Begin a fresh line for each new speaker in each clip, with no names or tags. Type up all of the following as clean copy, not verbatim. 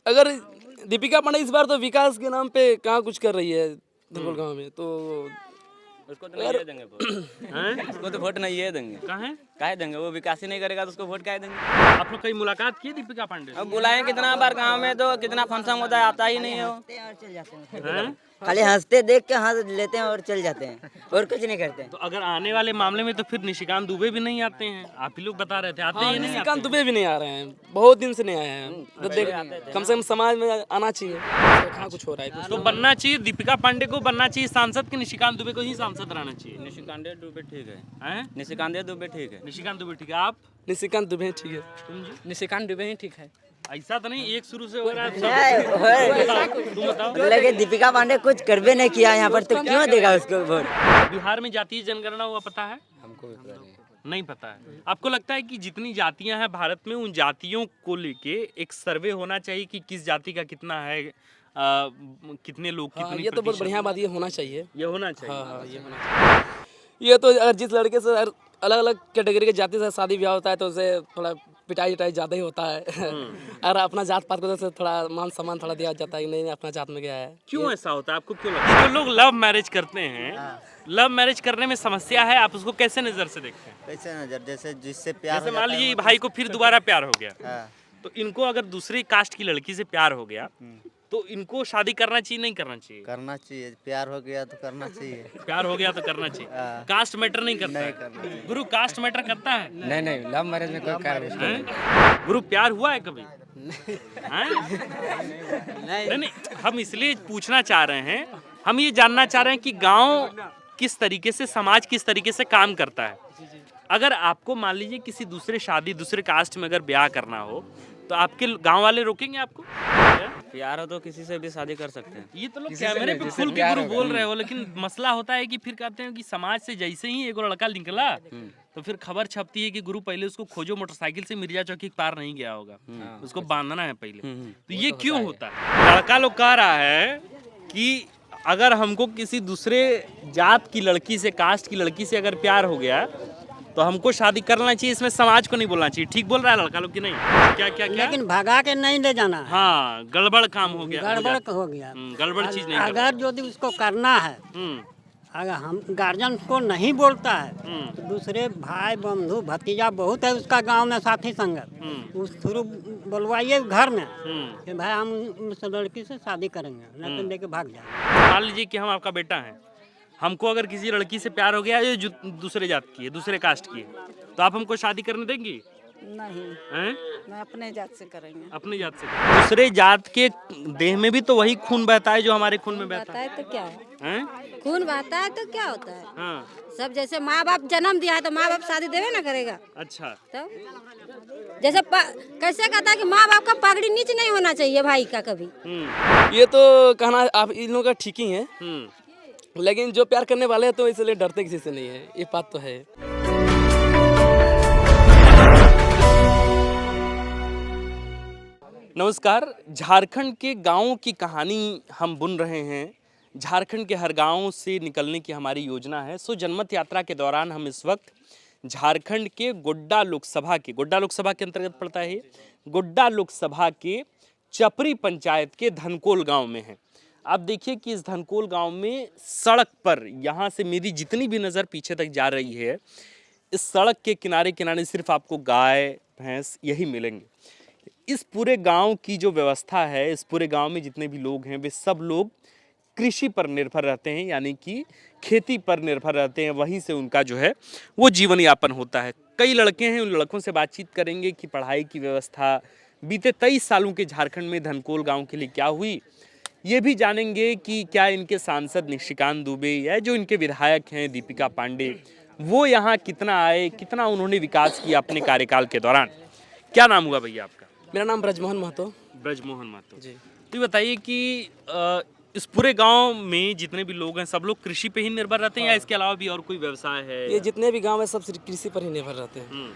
अगर दीपिका पांडे इस बार तो विकास के नाम पे कहाँ कुछ कर रही है धनकोल गांव में, तो
उसको तो नहीं ये देंगे वोट हैं? उसको तो वोट नहीं ये देंगे। काहे देंगे? वो विकास ही नहीं करेगा तो उसको वोट काहे देंगे?
आप लोग कहीं मुलाकात की दीपिका पांडे से?
अब बुलाएं कितना बार गांव में, तो कितना फंक्शन होता है, आता ही नहीं है वो।
हैं?
खाली हंसते देख के हंस लेते हैं और चल जाते हैं और कुछ नहीं करते हैं।
तो अगर आने वाले मामले में तो फिर निशिकांत दुबे भी नहीं आते हैं, आप ही लोग बता रहे थे आते ही नहीं आते
निशिकांत दुबे भी नहीं आ रहे हैं, बहुत दिन से नहीं आए हैं। तो देख कम से कम समाज में आना चाहिए, तो कहाँ कुछ हो रहा है कुछ।
तो बनना चाहिए दीपिका पांडे को बनना चाहिए सांसद कि निशिकांत दुबे को ही सांसद रहना चाहिए?
निशिकांत दुबे ठीक है,
हैं?
निशिकांत दुबे ठीक है।
निशिकांत दुबे ठीक है, आप
निशिकांत दुबे ठीक है।
तुम जी?
निशिकांत दुबे ही ठीक है।
ऐसा तो नहीं एक शुरू से हो रहा है तुम बताओ।
लगे दीपिका पांडे कुछ करबे नहीं किया यहाँ पर, तो क्यों देगा उसको वोट?
बिहार में जातीय जनगणना हुआ पता है?
हमको भी पता नहीं।
नहीं पता है। आपको लगता है कि जितनी जातियां हैं भारत में, उन जातियों को लेके एक सर्वे होना चाहिए कि किस जाति का कितना है, कितने लोग
हाँ,
कितनी
ये तो बहुत
प्रतिशत?
बढ़िया बात, ये होना चाहिए।
ये होना चाहिए।
हाँ हाँ, ये होना चाहिए। ये तो अगर जिस लड़के से अलग अलग कैटेगरी के जाति से शादी ब्याह होता है तो उसे थोड़ा पिटाई ज़्यादा ही होता है। और अपना जात पात को तो थोड़ा मान सम्मान थोड़ा दिया जाता है कि नहीं अपना जात में गया है।
क्यों ऐसा होता है, आपको क्यों लगता है? जो लोग लव मैरिज करते हैं, लव मैरिज करने में समस्या है, आप उसको कैसे नजर से देखते हैं?
कैसे नजर, जैसे जिससे प्यार
जैसे
हो
मान
जाता है
लीजिए
वो
भाई को फिर दोबारा प्यार हो गया,
हाँ,
तो इनको अगर दूसरी कास्ट की लड़की से प्यार हो गया तो इनको शादी करना चाहिए नहीं करना चाहिए?
करना चाहिए। प्यार हो गया तो करना चाहिए।
प्यार हो गया तो करना चाहिए।
हाँ।
कास्ट मैटर नहीं करता
नहीं
है।
करना चाहिए।
गुरु कास्ट मैटर करता है?
नहीं नहीं, लव मैरिज में कोई कार्य
हैं? गुरु प्यार हुआ है कभी? हैं? नहीं नहीं, हम इसलिए पूछना चाह रहे हैं, हम ये जानना चाह रहे हैं कि गांव किस तरीके से, समाज किस तरीके से काम करता है। अगर आपको मान लीजिए किसी दूसरे शादी, दूसरे कास्ट में अगर ब्याह करना हो तो आपके गांव वाले रोकेंगे आपको?
प्यार हो तो किसी से भी शादी कर सकते हैं।
ये तो लोग कैमरे पे खुल के गुरु बोल रहे हो, लेकिन मसला होता है कि फिर कहते हैं कि समाज से जैसे ही एक लड़का निकला तो फिर खबर छपती है कि गुरु पहले उसको खोजो, मोटरसाइकिल से मिर्जा चौकी पार नहीं गया होगा, उसको बांधना है पहले। तो ये क्यों होता है? लड़का लोग कह रहा है कि अगर हमको किसी दूसरे जात की लड़की से, कास्ट की लड़की से अगर प्यार हो गया तो हमको शादी करना चाहिए, इसमें समाज को नहीं बोलना चाहिए। ठीक बोल रहा है लड़का लोग कि नहीं? क्या क्या क्या?
लेकिन भगा के नहीं ले जाना है,
हाँ, गड़बड़ काम हो गया,
गड़बड़ हो गया।
गड़बड़ चीज नहीं करना।
अगर यदि उसको करना है,
हम्म,
अगर हम गार्जियन को नहीं बोलता है
हम्म,
तो दूसरे भाई बंधु भतीजा बहुत है उसका गांव में साथी संगत, उस थ्रू बुलवाइए घर में कि भाई हम उस लड़की से शादी करेंगे, नहीं तो लेके भाग जाए।
मान लीजिए कि हम आपका बेटा है, हमको अगर किसी लड़की से प्यार हो गया है जो दूसरे जात की है, दूसरे कास्ट की है, तो आप हमको शादी करने देंगी?
नहीं,
हैं?
मैं अपने जात से करेंगे।
अपनी जात से? दूसरे जात के देह में भी तो वही खून बहता है जो हमारे खून में बहता
बहता है तो क्या है,
है?
खून बहता है तो क्या होता है।
हाँ,
सब जैसे माँ बाप जन्म दिया है तो माँ बाप शादी देवे ना करेगा।
अच्छा।
तो जैसे कैसे कहता है कि माँ बाप का पगड़ी नीच नहीं होना चाहिए भाई का कभी।
ये तो कहना आप इन लोगों का ठीक ही है,
हम्म,
लेकिन जो प्यार करने वाले हैं तो इसलिए डरते किसी से नहीं है, ये बात तो है।
नमस्कार। झारखंड के गांवों की कहानी हम बुन रहे हैं। झारखंड के हर गांव से निकलने की हमारी योजना है। सो जनमत यात्रा के दौरान हम इस वक्त झारखंड के गोड्डा लोकसभा के अंतर्गत पड़ता है, गोड्डा लोकसभा के चपरी पंचायत के धनकोल गांव में है। आप देखिए कि इस धनकोल गांव में सड़क पर, यहाँ से मेरी जितनी भी नज़र पीछे तक जा रही है, इस सड़क के किनारे किनारे सिर्फ आपको गाय भैंस यही मिलेंगे। इस पूरे गांव की जो व्यवस्था है, इस पूरे गांव में जितने भी लोग हैं वे सब लोग कृषि पर निर्भर रहते हैं, यानी कि खेती पर निर्भर रहते हैं। वहीं से उनका जो है वो जीवन यापन होता है। कई लड़के हैं, उन लड़कों से बातचीत करेंगे कि पढ़ाई की व्यवस्था बीते 23 सालों के झारखंड में धनकोल गाँव के लिए क्या हुई। ये भी जानेंगे कि क्या इनके सांसद निशिकांत दुबे या जो इनके विधायक हैं दीपिका पांडे, वो यहाँ कितना आए, कितना उन्होंने विकास किया अपने कार्यकाल के दौरान। क्या नाम हुआ भैया आपका?
मेरा नाम ब्रजमोहन महतो।
ब्रजमोहन महतो
जी।
तो ये बताइए कि इस पूरे गांव में जितने भी लोग हैं सब लोग कृषि पे ही निर्भर रहते हैं या इसके अलावा भी और कोई व्यवसाय है?
ये जितने भी गांव है सब कृषि पर ही निर्भर रहते हैं।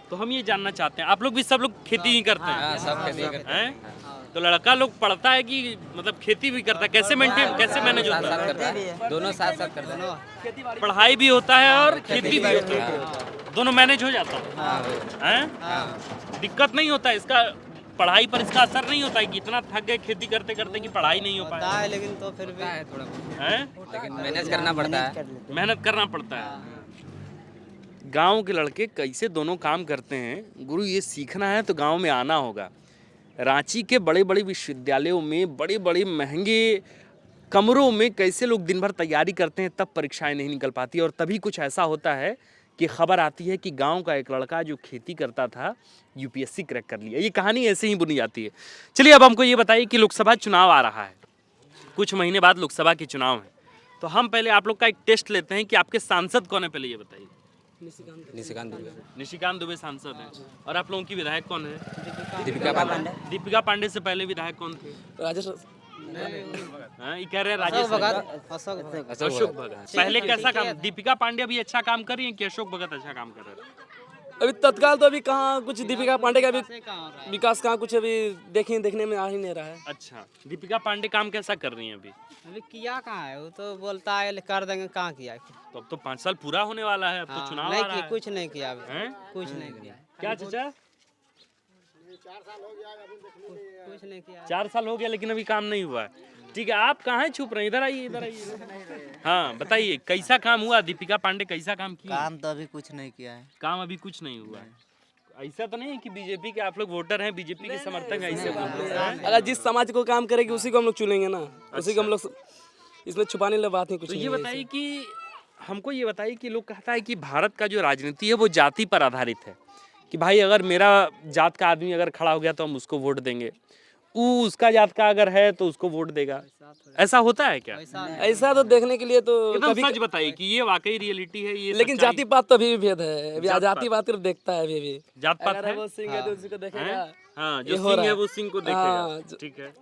तो हम ये जानना चाहते हैं, आप लोग भी सब लोग खेती ही करते हैं?
सब खेती करते
हैं? तो लड़का लोग पढ़ता है कि मतलब खेती भी करता है? कैसे मेंटेन, कैसे मैनेज होता है?
दोनों साथ साथ करते हैं।
पढ़ाई भी होता है और खेती भी होता है, दोनों मैनेज हो जाता है? हैं? दिक्कत नहीं होता है इसका? पढ़ाई पर इसका असर नहीं होता है कि इतना थक गए खेती करते करते कि पढ़ाई नहीं हो पाया
है लेकिन तो फिर भी
है?
लेकिन मैनेज करना पड़ता है।
मेहनत करना पड़ता है। गांव के लड़के कैसे दोनों काम करते हैं गुरु, ये सीखना है तो गांव में आना होगा। रांची के बड़े बड़े विश्वविद्यालयों में बड़े बड़े महंगे कमरों में कैसे लोग दिन भर तैयारी करते हैं, तब परीक्षाएं नहीं निकल पाती। और तभी कुछ ऐसा होता है कि खबर आती है कि गांव का एक लड़का जो खेती करता था यूपीएससी क्रैक कर लिया। ये कहानी ऐसे ही बुनी जाती है। चलिए अब हमको ये बताइए कि लोकसभा चुनाव आ रहा है, कुछ महीने बाद लोकसभा के चुनाव हैं, तो हम पहले आप लोग का एक टेस्ट लेते हैं कि आपके सांसद कौन है, पहले ये बताइए। निशिकांत दुबे सांसद हैं। और आप लोगों की विधायक कौन है? दीपिका पांडे से पहले विधायक कौन थे?
राजेश
हाँ, ये कह रहे हैं राजेश अशोक भगत। पहले कैसा काम, दीपिका पांडे अभी अच्छा काम कर रही है कि अशोक भगत अच्छा काम कर रहे हैं?
अभी तत्काल तो अभी कहाँ कुछ दीपिका पांडे का भी विकास कहाँ कुछ अभी देखने में आ ही नहीं रहा है।
अच्छा, दीपिका पांडे काम कैसा कर रही हैं अभी?
अभी किया कहाँ है, वो तो बोलता है कर देंगे, कहाँ किया?
तो अब तो 5 साल पूरा होने वाला है, अब तो चुनाव आ रहा है।
कुछ नहीं किया अभी,
हैं?
कुछ नहीं किया।
क्या चाचा?
कुछ नहीं किया।
4 साल हो गया लेकिन अभी काम नहीं हुआ है। ठीक है, आप कहाँ हैं? छुप रहे हैं, इधर आइए, इधर आइए। हाँ बताइए, कैसा काम हुआ? दीपिका पांडे कैसा काम की?
काम तो अभी कुछ नहीं किया है।
काम अभी कुछ नहीं हुआ है। ऐसा तो नहीं है कि बीजेपी के आप लोग वोटर हैं, बीजेपी के समर्थक हैं, ऐसे
अगर जिस समाज को काम करेगी उसी को हम लोग चुनेंगे ना, उसी को हम लोग, इसमें छुपाने वाली बात नहीं कुछ।
तो ये बताइए कि हमको ये बताइए कि लोग कहता है कि भारत का जो राजनीति है वो जाति पर आधारित है, कि भाई अगर मेरा जात का आदमी अगर खड़ा हो गया तो हम उसको वोट देंगे, उसका जात का अगर है तो उसको वोट देगा। ऐसा होता है क्या?
ऐसा तो देखने के लिए तो
एकदम सच बताइए कि ये वाकई रियलिटी है ये?
लेकिन जाति पात तो अभी भी भेद है, अभी जाति पात सिर्फ देखता है अभी।
जात पात
अगर
है?
वो सिंह है तो उसी को देखेगा।
हाँ,
ये
जो
हो
सिंह
रहा
है
है।
वो सिंह को देखेगा। ठीक है,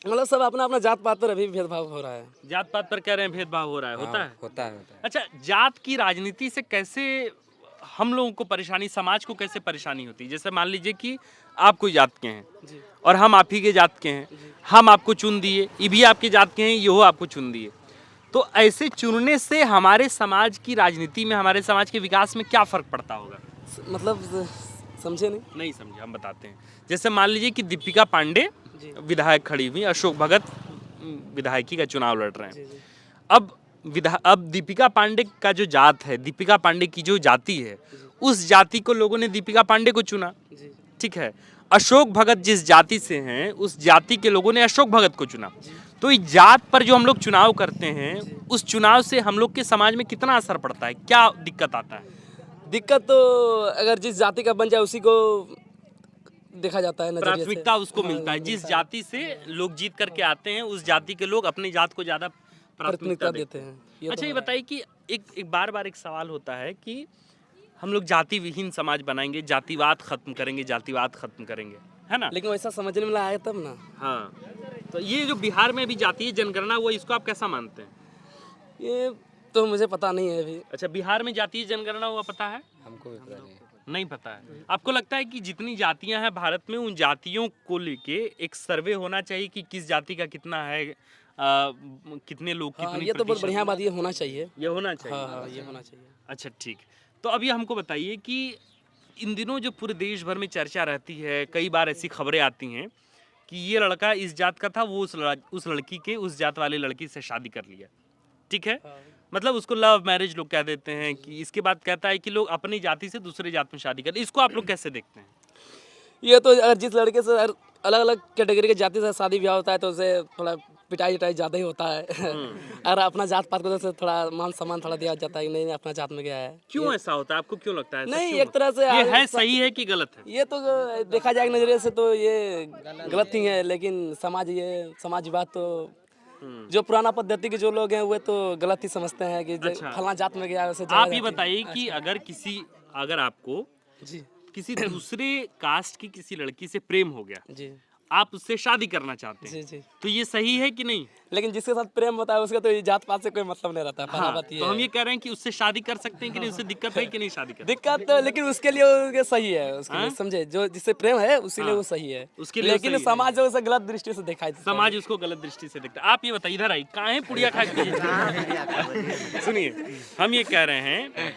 मतलब सब अपना अपना जात पात पर अभी भी भेदभाव हो रहा है।
जात पात पर कह रहे हैं भेदभाव हो रहा है। होता है?
होता है।
अच्छा, जात की राजनीति से कैसे हम लोगों को परेशानी, समाज को कैसे परेशानी होती है? जैसे मान लीजिए कि आप कोई जात के हैं और हम आप ही के जात के हैं, हम आपको चुन दिए, ये भी आपके जात के हैं, ये हो आपको चुन दिए, तो ऐसे चुनने से हमारे समाज की राजनीति में, हमारे समाज के विकास में क्या फर्क पड़ता होगा?
मतलब समझे नहीं
समझे, हम बताते हैं। जैसे मान लीजिए कि दीपिका पांडे विधायक खड़ी हुई, अशोक भगत विधायकी का चुनाव लड़ रहे हैं। अब दीपिका पांडे का जो जात है, दीपिका पांडे की जो जाति है, उस जाति को लोगों ने दीपिका पांडे को चुना। ठीक है, अशोक भगत जिस जाति से हैं उस जाति के लोगों ने अशोक भगत को चुना। तो इस जात पर जो हम लोग चुनाव करते हैं, उस चुनाव से हम लोग के समाज में कितना असर पड़ता है, क्या दिक्कत आता है?
दिक्कत तो अगर जिस जाति का बन जाए उसी को देखा जाता है, नजरिए से।
प्राथमिकता उसको मिलता है। जिस जाति से लोग जीत करके आते हैं उस जाति के लोग अपनी जात को ज्यादा प्राथमिकता देते हैं। अच्छा, ये बताइए कि एक बार एक सवाल होता है कि हम लोग जाति विहीन समाज बनाएंगे, जातिवाद खत्म करेंगे, जातिवाद खत्म करेंगे, है ना?
लेकिन वैसा समझने में आया तब ना।
हाँ, तो ये जो बिहार में भी जातीय जनगणना वो, इसको आप कैसा मानते हैं?
ये तो मुझे पता नहीं है अभी।
अच्छा, बिहार में जातीय जनगणना हुआ पता है?
हमको भी पता
नहीं पता है। आपको लगता है कि जितनी जातियां हैं भारत में, उन जातियों को लेके एक सर्वे होना चाहिए कि किस जाति का कितना है, कितने लोग कितनी?
ये तो बहुत बढ़िया बात, ये होना चाहिए।
ये होना चाहिए।
हाँ, ये होना चाहिए।
अच्छा, ठीक। तो अभी हमको बताइए कि इन दिनों जो पूरे देश भर में चर्चा रहती है, कई बार ऐसी खबरें आती हैं कि ये लड़का इस जात का था, वो उस लड़की के, उस जात वाले लड़की से शादी कर लिया। ठीक है, मतलब उसको लव मैरिज लोग कह देते हैं। कि इसके बाद कहता है कि लोग अपनी जाति से दूसरे जात में शादी करते हैं। इसको आप लोग कैसे देखते हैं?
ये तो अगर जिस लड़के से अलग अलग कैटेगरी के जाति से शादी ब्याह होता है तो उसे थोड़ा पिटाई ज़्यादा ही होता है। अगर अपना जात पात को तो थोड़ा मान सम्मान थोड़ा दिया जाता है, नहीं अपना जात में गया है।
क्यों ऐसा होता है? आपको क्यों लगता है?
नहीं, एक तरह से
ये है सही है कि गलत है?
ये तो देखा जाए नजरिए से तो ये गलत ही है, लेकिन समाजवाद तो जो पुराना पद्धति के जो लोग हैं वो तो गलत ही समझते हैं कि फलाना जात में गया वैसे।
आप ये बताइए कि अगर आपको किसी दूसरे कास्ट की किसी लड़की से प्रेम हो गया जी, आप उससे शादी करना चाहते हैं जी, तो ये सही है कि नहीं?
लेकिन जिसके साथ प्रेम होता है उसका तो जात पात से कोई मतलब नहीं रहता।
हाँ, तो हम ये कह रहे हैं कि उससे शादी कर सकते हैं कि नहीं? उससे दिक्कत है कि नहीं शादी कर?
दिक्कत तो, लेकिन उसके लिए सही है, उसके लिए समझे, जो जिससे प्रेम है उसी लिए वो सही है, उसके लिए। लेकिन समाज उसे गलत दृष्टि से देखा है,
समाज उसको गलत दृष्टि से देखता है। आप ये बताइए, इधर आई, कहाँ है पुड़िया खा के? सुनिए, हम ये कह रहे हैं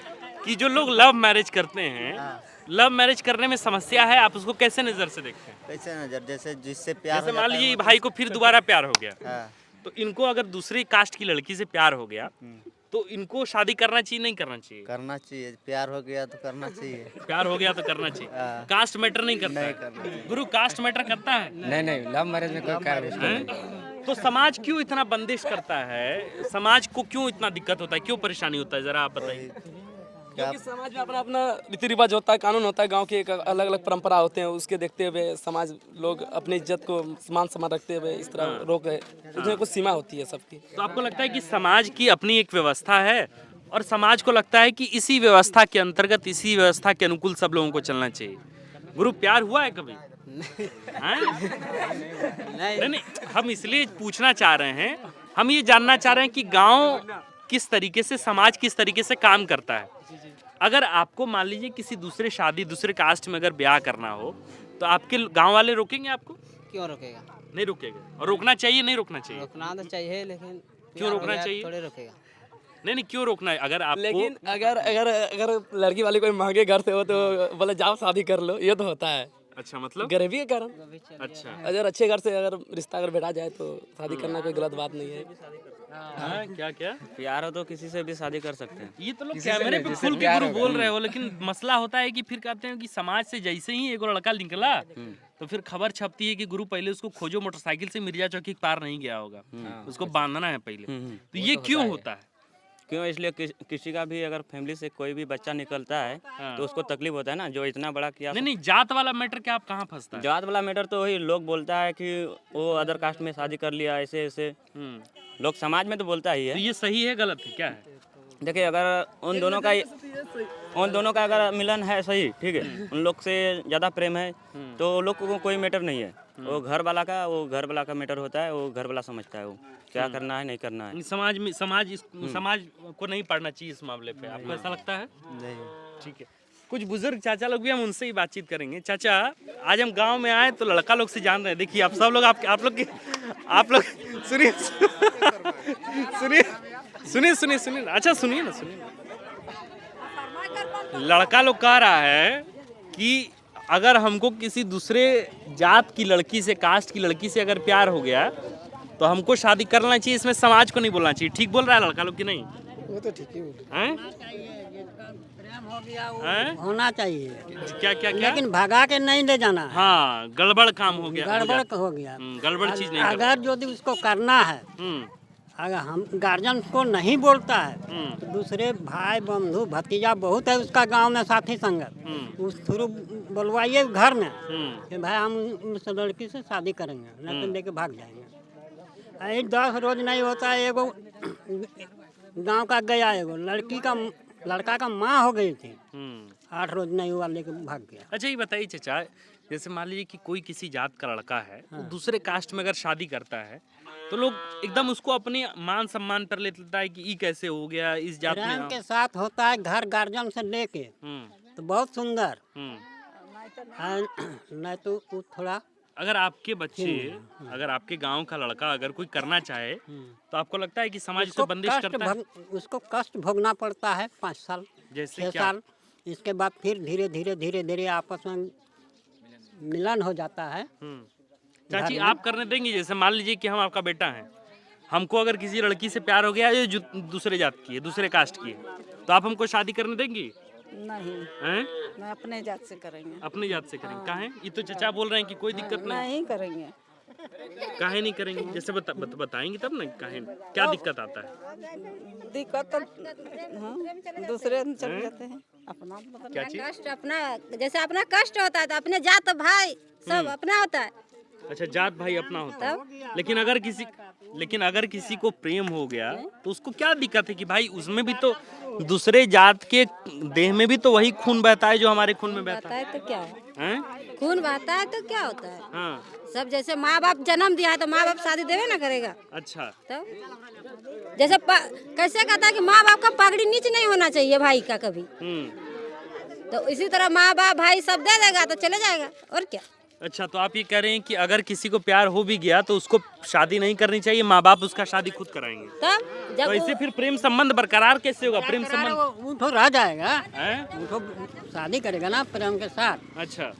कि जो लोग लव मैरिज करते हैं लव मैरिज करने में समस्या है, आप उसको कैसे नज़र से देखते हैं?
कैसे नजर, जैसे जिससे प्यार
जैसे
हो
मान
जाता है
लीजिए
वो
भाई को फिर दोबारा प्यार हो गया,
हाँ,
तो इनको अगर दूसरी कास्ट की लड़की से प्यार हो गया तो इनको शादी करना चाहिए नहीं करना चाहिए?
करना चाहिए, प्यार हो गया तो करना चाहिए।
प्यार हो गया तो करना चाहिए,
हाँ।
कास्ट मैटर नहीं करता
नहीं
है?
करना चाहिए।
गुरु कास्ट मैटर करता है?
नहीं लव मैरिज में कोई कार्य
हैं? तो समाज क्यों इतना बंदिश करता है, समाज को क्यों इतना दिक्कत होता है, क्यों परेशानी होता है, जरा आप बताइए।
क्योंकि समाज में अपना अपना रीति रिवाज होता है, कानून होता है, गांव के एक अलग अलग परंपरा होते हैं, उसके देखते हुए समाज लोग अपनी इज्जत को मान सम्मान रखते हुए इस तरह रोक है, उसमें कुछ सीमा होती है सबकी।
तो आपको लगता है कि समाज की अपनी एक व्यवस्था है और समाज को लगता है कि इसी व्यवस्था के अंतर्गत, इसी व्यवस्था के अनुकूल सब लोगों को चलना चाहिए? गुरु प्यार हुआ है कभी? हैं? नहीं, हम इसलिए पूछना चाह रहे हैं, हम ये जानना चाह रहे हैं कि गांव किस तरीके से, समाज किस तरीके से काम करता है। अगर आपको मान लीजिए किसी दूसरे शादी, दूसरे कास्ट में अगर ब्याह करना हो तो आपके गांव वाले रोकेंगे आपको?
क्यों रोकेगा?
नहीं रोकेगा। और रोकना चाहिए नहीं रोकना चाहिए?
रोकना तो चाहिए, लेकिन
क्यों रोकना चाहिए?
थोड़े रोकेगा।
नहीं क्यों रोकना है? अगर आपको
लेकिन अगर अगर अगर लड़की वाली कोई महंगे घर से हो तो बोले जाओ शादी कर लो, ये तो होता है।
अच्छा, मतलब
गरीबी के कारण।
अच्छा,
अगर अच्छे घर से अगर रिश्ता अगर बैठा जाए तो शादी करना कोई गलत बात नहीं है।
हाँ, क्या क्या
प्यार हो तो किसी से भी शादी कर सकते हैं।
ये तो लोग कैमरे पे खुल के गुरु बोल रहे हो, लेकिन मसला होता है कि फिर कहते हैं कि समाज से जैसे ही एक लड़का निकला तो फिर खबर छपती है कि गुरु पहले उसको खोजो, मोटरसाइकिल से मिर्जा चौकी पार नहीं गया होगा, उसको बांधना है पहले। तो ये क्यों होता है?
क्यों? इसलिए किसी का भी अगर फैमिली से कोई भी बच्चा निकलता है तो उसको तकलीफ होता है ना, जो इतना बड़ा किया।
नहीं, जात वाला मैटर क्या आप कहाँ फंसता है?
जात वाला मैटर तो वही लोग बोलता है कि वो अदर कास्ट में शादी कर लिया, ऐसे ऐसे लोग समाज में तो बोलता ही
तो
है।
ये सही है गलत है क्या है?
देखिए, अगर उन दोनों का अगर मिलन है सही, ठीक है, उन लोग से ज़्यादा प्रेम है तो लोग को कोई मैटर नहीं है। वो घर वाला का मैटर होता है, वो घर वाला समझता है वो क्या करना है नहीं करना है।
समाज को नहीं पढ़ना चाहिए इस मामले पे, आपको ऐसा लगता है?
नहीं,
ठीक है, कुछ बुजुर्ग चाचा लोग भी, हम उनसे ही बातचीत करेंगे। चाचा, आज हम गांव में आए तो लड़का लोग से जान रहे हैं। देखिए आप सब लोग, आप लोग सुनिए। अच्छा सुनिए ना। लड़का लोग कह रहा है कि अगर हमको किसी दूसरे जात की लड़की से, कास्ट की लड़की से अगर प्यार हो गया तो हमको शादी करना चाहिए, इसमें समाज को नहीं बोलना चाहिए। ठीक बोल रहा है लड़का लोग कि नहीं?
वो तो ठीक ही
हैं?
प्रेम हो गया वो
हैं?
होना चाहिए,
क्या?
लेकिन भगा के नहीं ले जाना है।
हाँ, गड़बड़ काम हो गया,
गड़बड़ हो गया।
गड़बड़ चीज नहीं करना।
अगर यदि उसको करना है, अगर हम गार्जियन को नहीं बोलता है तो दूसरे भाई बंधु भतीजा बहुत है उसका गांव में साथी संगत, उस थ्रू बुलवाइए घर में कि भाई हम उस लड़की से शादी करेंगे, नहीं तो लेके भाग जाएंगे। 10 रोज नहीं होता है। एगो गांव का गया, एगो लड़का का माँ हो गई थी, 8 रोज नहीं हुआ लेके भाग गया।
अच्छा, ये बताइए चाचा, जैसे मान लीजिए कि कोई किसी जात का लड़का है, वो दूसरे कास्ट में अगर शादी करता है तो लोग एकदम उसको अपने मान सम्मान पर लेता है कि ये कैसे हो गया इस जात
प्रेम
में।
के साथ होता है, घर गार्जियन से लेके तो बहुत सुंदर, नहीं तो वो थोड़ा।
अगर आपके बच्चे, अगर आपके गांव का लड़का अगर कोई करना चाहे तो आपको लगता है कि समाज उसको बंदिश करता है?
उसको कष्ट भोगना पड़ता है 5 साल,
जैसे
6
क्या?
साल। इसके बाद फिर धीरे धीरे आपस में मिलन हो जाता है।
चाची, आप करने देंगी? जैसे मान लीजिए कि हम आपका बेटा है, हमको अगर किसी लड़की से प्यार हो गया जो दूसरे जात की है, दूसरे कास्ट की है, तो आप हमको शादी करने देंगी?
नहीं,
हैं?
मैं अपने जात से करेंगे।
अपनी जात से करेंगे? काहे? ये तो चाचा बोल रहे हैं कि कोई दिक्कत नहीं।
नहीं करेंगे।
काहे नहीं करेंगे? जैसे बताएंगे तब ना, काहे, क्या दिक्कत आता है?
दिक्कत तो दूसरे चले जाते हैं, अपना
क्या चीज?
कष्ट अपना, जैसे अपना कष्ट होता है तो अपने जात भाई सब अपना होता है।
अच्छा, जात भाई अपना होता है, लेकिन अगर किसी को प्रेम हो गया तो उसको क्या दिक्कत है कि भाई उसमें भी तो दूसरे जात के देह में भी तो वही खून बहता है जो हमारे खून में बहता
है तो क्या
है?
खून बहता है तो क्या होता है?
हाँ।
सब जैसे माँ बाप जन्म दिया है तो माँ बाप शादी देवे ना करेगा।
अच्छा,
तो जैसे कैसे कहता है कि माँ बाप का पगड़ी नीचे नहीं होना चाहिए भाई का कभी, तो इसी तरह माँ बाप भाई सब दे देगा तो चले जाएगा, और क्या।
अच्छा, तो आप ये कह रहे हैं कि अगर किसी को प्यार हो भी गया तो उसको शादी नहीं करनी चाहिए, माँ बाप उसका शादी खुद कराएंगे।
तब
तो
जब
ऐसे फिर प्रेम संबंध बरकरार कैसे होगा? प्रेम संबंध
वो तो रह जाएगा,
हैं?
वो तो शादी करेगा ना प्रेम के साथ।
अच्छा,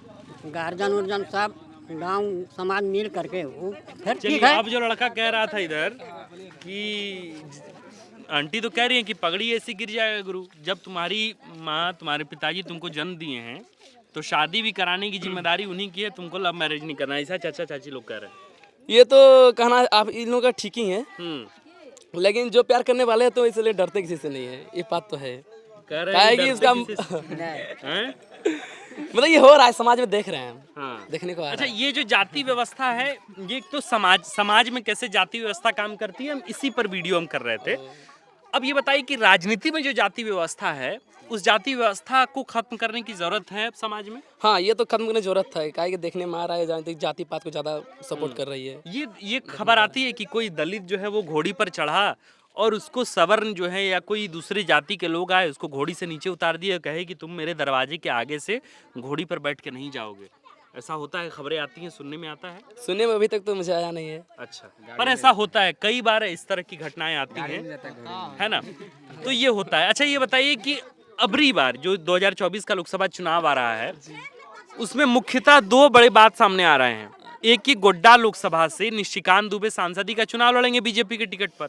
गार्जियन उर्जन सब गांव समाज मिल करके वो फिर
चलिए,
ठीक है।
अब जो लड़का कह रहा था इधर कि आंटी तो कह रही है कि पगड़ी ऐसी गिर जाएगा गुरु, जब तुम्हारी माँ तुम्हारे पिताजी तुमको जन्म दिए हैं तो शादी भी कराने की जिम्मेदारी उन्हीं की है, तुमको लव मैरिज नहीं करना, ऐसा चाचा चाची लोग कह रहे हैं।
ये तो कहना आप इन लोगों का ठीक ही है, लेकिन जो प्यार करने वाले हैं तो इसलिए डरते किसी से नहीं है, ये बात तो है।
कह रहे
क्या है
हैं
कि
डरते
इसका
किसी से- हैं?
मतलब ये हो रहा है, समाज में देख रहे हैं हम,
हाँ।
देखने को आ
अच्छा,
रहा है।
ये जो जाति व्यवस्था है, ये तो समाज में कैसे जाति व्यवस्था काम करती है, हम इसी पर वीडियो हम कर रहे थे। अब ये बताइए कि राजनीति में जो जाति व्यवस्था है, उस जाति व्यवस्था को खत्म करने की जरूरत है समाज में।
हाँ, ये तो खत्म करने की जरूरत है, काहे कि देखने में आ रहा है राजनीतिक जाति पात को ज़्यादा सपोर्ट कर रही है।
ये खबर आती है कि कोई दलित जो है वो घोड़ी पर चढ़ा और उसको सवर्ण जो है या कोई दूसरी जाति के लोग आए, उसको घोड़ी से नीचे उतार दिए, कहे कि तुम मेरे दरवाजे के आगे से घोड़ी पर बैठ के नहीं जाओगे। ऐसा होता है, खबरें आती हैं, सुनने में आता है।
सुनने में अभी तक तो मुझे आया नहीं है।
अच्छा, पर ऐसा होता है, कई बार इस तरह की घटनाएं आती हैं, है ना? तो ये होता है। अच्छा, ये बताइए कि अबरी बार जो 2024 का लोकसभा चुनाव आ रहा है, उसमें मुख्यतः दो बड़े बात सामने आ रहे हैं। एक कि गोड्डा लोकसभा से निशिकांत दुबे सांसदी का चुनाव लड़ेंगे बीजेपी के टिकट पर,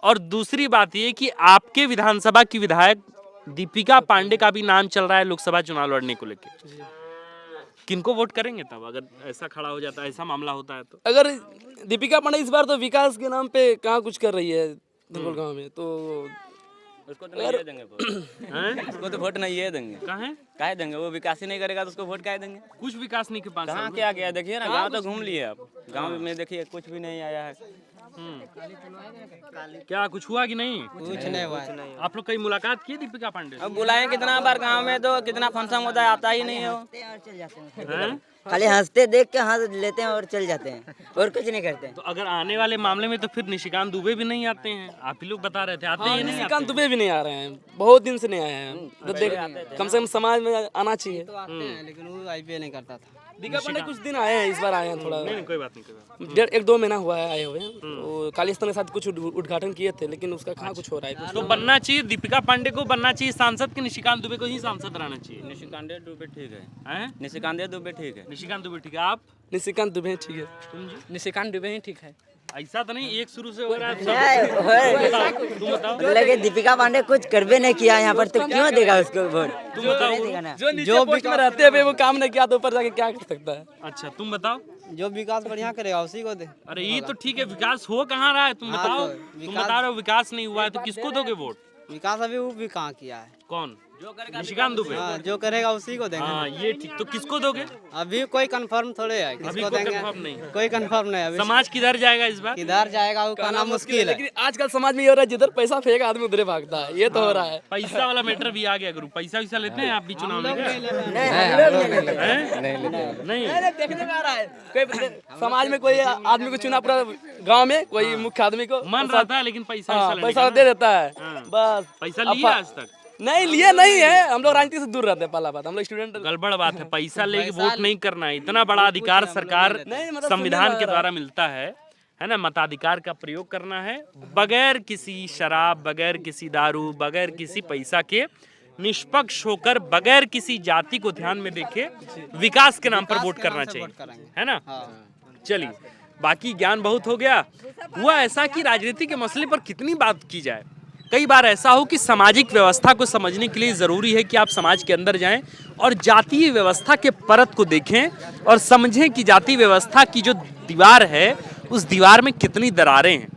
और दूसरी बात ये कि आपके विधानसभा की विधायक दीपिका पांडे का भी नाम चल रहा है लोकसभा चुनाव लड़ने को लेकर। किनको वोट करेंगे तब, अगर ऐसा खड़ा हो जाता है, ऐसा मामला होता है तो?
अगर दीपिका पांडे इस बार तो विकास के नाम पे कहाँ कुछ कर रही है धनगुल गाँव में, तो
उसको तो नहीं देंगे वोट।
हैं?
उसको तो वोट नहीं है देंगे। काहे देंगे? वो विकास ही नहीं करेगा तो उसको वोट काहे देंगे?
कुछ विकास नहीं के पास।
कहाँ क्या किया? देखिए ना, गांव तो घूम लिए आप, गांव में देखिए कुछ भी नहीं आया है।
क्या कुछ हुआ कि नहीं?
कुछ नहीं हुआ है।
आप लोग कहीं मुलाकात की दीपिका पांडे से?
अब बुलाएं कितना बार गांव में, तो कितना फंक्शन होता है, आता ही नहीं है वो।
और चल जाते हैं,
हैं?
खाली हंसते देख के हंस लेते हैं और चल जाते हैं, और कुछ नहीं करते हैं।
तो अगर आने वाले मामले में तो फिर निशिकांत दुबे भी नहीं आते हैं, आप ही लोग बता रहे थे, आते ही नहीं।
निशिकांत दुबे भी नहीं आ रहे हैं, बहुत दिन से नहीं आए हैं। तो देख, कम से कम समाज में आना चाहिए।
तो आते हैं लेकिन वो आईपीएल नहीं करता था।
दीपिका पांडे कुछ दिन आए हैं, इस बार आए हैं थोड़ा,
नहीं, कोई बात नहीं, कोई बात नहीं।
1-2 महीना हुआ है आए हुए हैं। तो कालिस्तान के साथ कुछ उद्घाटन किए थे, लेकिन उसका कहाँ कुछ हो रहा है।
तो बनना चाहिए, दीपिका पांडे को बनना चाहिए सांसद के निशिकांत दुबे को ही सांसद रहना चाहिए?
निशिकांत दुबे ठीक है,
हैं?
निशिकांत दुबे ठीक है।
निशिकांत दुबे ठीक है। आप
निशिकांत दुबे ठीक है।
तुम जी?
निशिकांत दुबे ही ठीक है।
ऐसा तो नहीं एक शुरू से हो रहा है सब? तुम बताओ,
लगे दीपिका पांडे कुछ करबे नहीं किया यहाँ पर, तो क्यों देगा उसको वोट?
तुम बताओ।
नहीं देगा ना।
जो नीचे पोस्ट में रहते हैं वो काम नहीं किया तो ऊपर जाके क्या कर सकता है।
अच्छा, तुम बताओ।
जो विकास बढ़िया करेगा उसी को दे।
अरे ये तो ठीक है, विकास हो कहाँ रहा है, तुम
हाँ,
बताओ।
तो
तुम
विकास-
बता रहे हो विकास नहीं हुआ है, तो किसको दोगे वोट?
विकास अभी वो भी कहाँ किया है।
कौन? निशिकांत दुबे।
हाँ, जो करेगा उसी को देंगे।
हाँ, ये ठीक। तो किसको दोगे?
अभी कोई कंफर्म थोड़े है
अभी
किसको
कोई
देंगे,
कंफर्म नहीं।
कोई कंफर्म नहीं। अभी
समाज किधर जाएगा इस बार?
किधर जाएगा वो कहना मुश्किल है।
लेकिन आजकल समाज में ये हो रहा है, जिधर पैसा फेंका आदमी उधरे भागता है, ये तो हो रहा है।
पैसा वाला मैटर भी आ गया गुरु। पैसा वैसा लेते हैं आप भी चुनाव में? क्या? नहीं।
देखने में आ रहा है, कोई समाज में कोई आदमी को चुना पूरा गांव में, कोई मुख्य आदमी को
मन रहता है लेकिन पैसा
हाँ,
वैसा लेने
पैसा
का
दे
ना?
देता है
हाँ।
बस।
पैसा लिया आज तक?
नहीं लिए नहीं है, हम लोग राजनीति से दूर रहते हैं। पहला बात, हम लोग स्टूडेंट।
गड़बड़ बात है, पैसा लेके वोट नहीं करना है। इतना बड़ा अधिकार सरकार
नहीं, मतलब
संविधान
सुनने
के
में आ
द्वारा मिलता है ना? मताधिकार का प्रयोग करना है बगैर किसी शराब, बगैर किसी दारू, बगैर किसी पैसा के, निष्पक्ष होकर, बगैर किसी जाति को ध्यान में देखे विकास के नाम पर वोट करना चाहिए, है ना? चलिए, बाकी ज्ञान बहुत हो गया। हुआ ऐसा कि राजनीति के मसले पर कितनी बात की जाए। कई बार ऐसा हो कि सामाजिक व्यवस्था को समझने के लिए ज़रूरी है कि आप समाज के अंदर जाएं और जातीय व्यवस्था के परत को देखें और समझें कि जातीय व्यवस्था की जो दीवार है उस दीवार में कितनी दरारें हैं।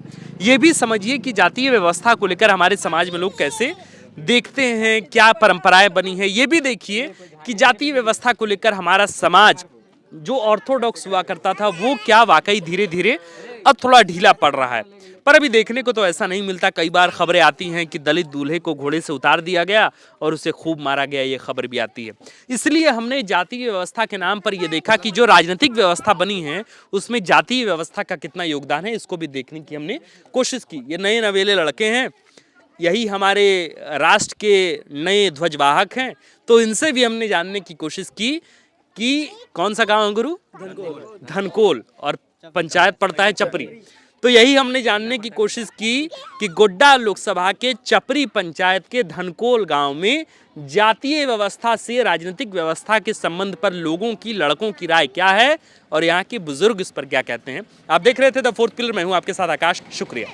ये भी समझिए कि जातीय व्यवस्था को लेकर हमारे समाज में लोग कैसे देखते हैं, क्या परंपराएं बनी हैं। ये भी देखिए कि जातीय व्यवस्था को लेकर हमारा समाज जो ऑर्थोडॉक्स हुआ करता था वो क्या वाकई धीरे धीरे अब थोड़ा ढीला पड़ रहा है। पर अभी देखने को तो ऐसा नहीं मिलता। कई बार खबरें आती हैं कि दलित दूल्हे को घोड़े से उतार दिया गया और उसे खूब मारा गया, ये खबर भी आती है। इसलिए हमने जातीय व्यवस्था के नाम पर ये देखा कि जो राजनीतिक व्यवस्था बनी है उसमें जातीय व्यवस्था का कितना योगदान है, इसको भी देखने की हमने कोशिश की। ये नए नवेले लड़के हैं, यही हमारे राष्ट्र के नए ध्वजवाहक हैं, तो इनसे भी हमने जानने की कोशिश की कि कौन सा गांव है गुरु? धनकोल, और पंचायत पड़ता है चपरी। तो यही हमने जानने की कोशिश की कि गोड्डा लोकसभा के चपरी पंचायत के धनकोल गांव में जातीय व्यवस्था से राजनीतिक व्यवस्था के संबंध पर लोगों की, लड़कों की राय क्या है और यहाँ के बुजुर्ग इस पर क्या कहते हैं। आप देख रहे थे द फोर्थ पिलर, मैं हूं आपके साथ आकाश, शुक्रिया।